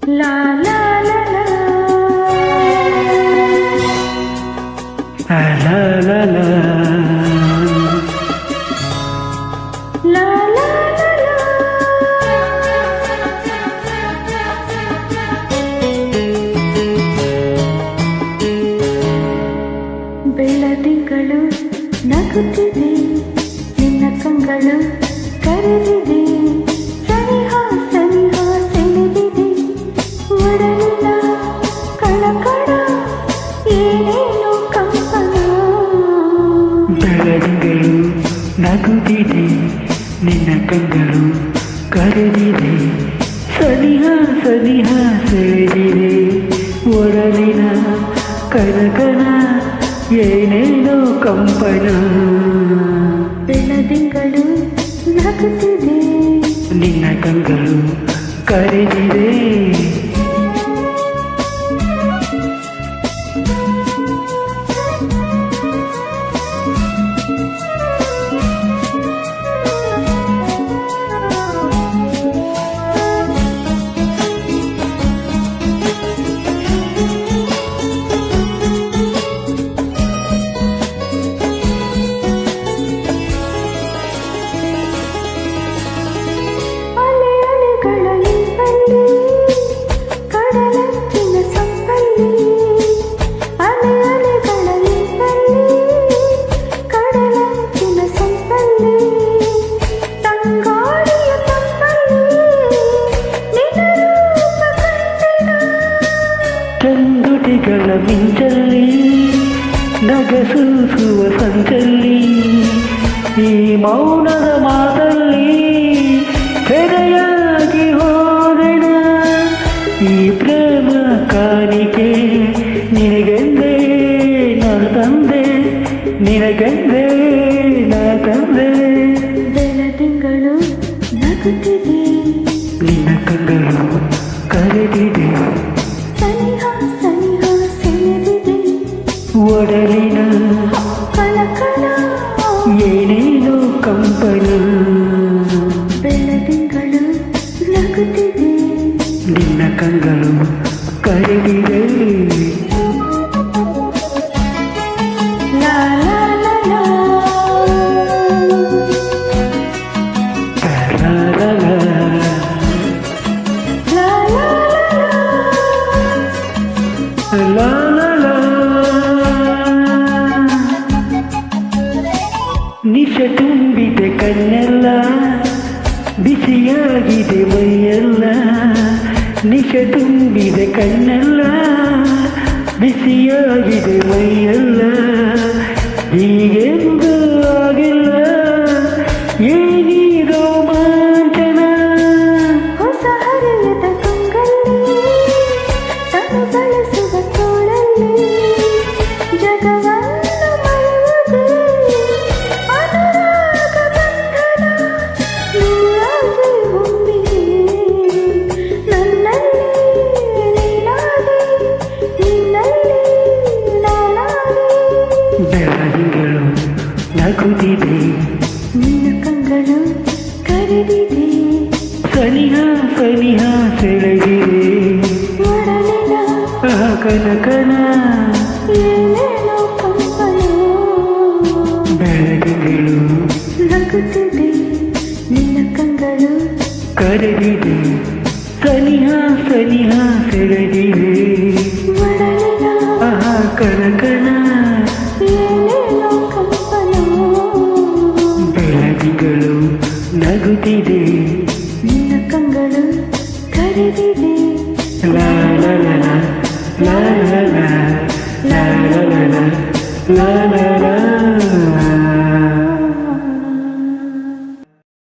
ಲಾ ಲಾ ಲಾ ಲಾ ಲಾ ಲಾ ಲಾ ಲಾ ಲಾ ಲಾ. ಬೆಳದಿಂಗಳು ನಗುತ್ತಿದೆ, ನಿನ್ನ ಕಂಗಳು ಕರೆದಿದೆ, ಸನಿಹ ಸನಿಹ ಸೆಳೆದಿದೆ, ಒಡಲಿನ ಕಳಕಳ ಏನೇನು ಕಂಪನ. ಬೆಳದಿಂಗಳು ನಗುತ್ತಿದೆ, ನಿನ್ನ ಕಂಗಳು ಕರೆದಿದೆ, ಸನಿಹ ಸನಿಹ ಸೆಳೆದಿದೆ, ಒಡಲಿನ ಕನಕನ ಏನೇನೋ ಕಂಪನ. ಬೆಳದಿಂಗಳು ನಗುತ್ತಿದೆ, ನಿನ್ನ ಕಂಗಳು ಕರೆದಿದೆ. ಚಂದುಟಿಗಳ ಮಿಂಚಲ್ಲಿ ನಗಸೂಸುವ ಸಂಚಲ್ಲಿ, ಈ ಮೌನದ ಮಾತಲ್ಲಿ ಸೆರೆಯಾಗಿ ಹೋದೆನ. ಈ ಪ್ರೇಮ ಕಾಣಿಕೆ ನಿನಗೆಂದೇ ನಾನು ತಂದೆ, ನಿನಗೆಂದೇ ನಾನು ತಂದೆ. ಬೆಳದಿಂಗಳು ನಗುತ್ತಿದೆ, ನಿನ್ನ ಕಂಗಳು ಕರೆದಿದೆ, ಸನಿಹ ಸನಿಹ ಸೆಳೆದಿದೆ, ಒಡಲಿನ ಕಳಕಳ ಏನೇನೋ ಕಂಪನ. ಬೆಳದಿಂಗಳು ನಗುತ್ತಿದೆ, ನಿನ್ನ ಕಂಗಳು ಕರೆದಿದೆ. ಲಾ ಲಾ ಲಾ ಲಾ ಲಾ ಲಾ ಲಾ ಲಾ ಲಾ ಲಾ ಲಾ. ನಿಶ ತುಂಬಿದೆ ಕಣ್ಣೆಲ್ಲ, ಬಿಸಿಯಾಗಿದೆ ಮೈಯೆಲ್ಲ. ನಿಶ ತುಂಬಿದೆ ಕಣ್ಣೆಲ್ಲ, ಬಿಸಿಯಾಗಿದೆ ಮೈಯೆಲ್ಲ. ಹೀಗೆಂದು ಆಗಿಲ್ಲ ಏನಿದು ಮಾಂಚನ. ಹೊಸ ಹರಿಯದ ಕಂಗಲ್ಲಿ ತನು ಬಳಸುವ ತೋಳಲ್ಲಿ, ಜಗವನ್ನು ಮರೆಯದೆ ಅನುರಾಗ ಬಂಧನ. ನೂರಾಸೆ ಹೊಮ್ಮಿದೆ ನನ್ನಲ್ಲಿ ನೀನಾದೆ, ನಿನ್ನಲ್ಲಿ ನಾನಾದೆ. ಬೆಳದಿಂಗಳು ನಗುತ್ತಿದೆ, ನಿನ್ನ ಕಂಗಳು ಕರೆದಿದೆ, ಸನಿಹ ಸನಿಹ ಸೆಳೆದಿದೆ, ಒಡಲಿನ ಕನಕನ ಏನೇನೋ ಕಂಪನ. ಬೆಳದಿಂಗಳು ನಗುತ್ತಿದೆ, ನಿನ್ನ ಕಂಗಳು ಕರೆದಿದೆ, ಸನಿಹ ಸನಿಹ ಸೆಳೆದಿದೆ, ಒಡಲಿನ ಕನಕನ ಏನೇನೋ ಕಂಪನ. ಬೆಳದಿಂಗಳು ನಗುತ್ತಿದೆ, ನಿನ್ನ ಕಂಗಳು ಕರೆದಿದೆ. ಲಾ ಲಾ ಲಾ ಲಾ ಲಾ ಲಾ ಲಾ ಲಾ ಲಾ ಲಾ.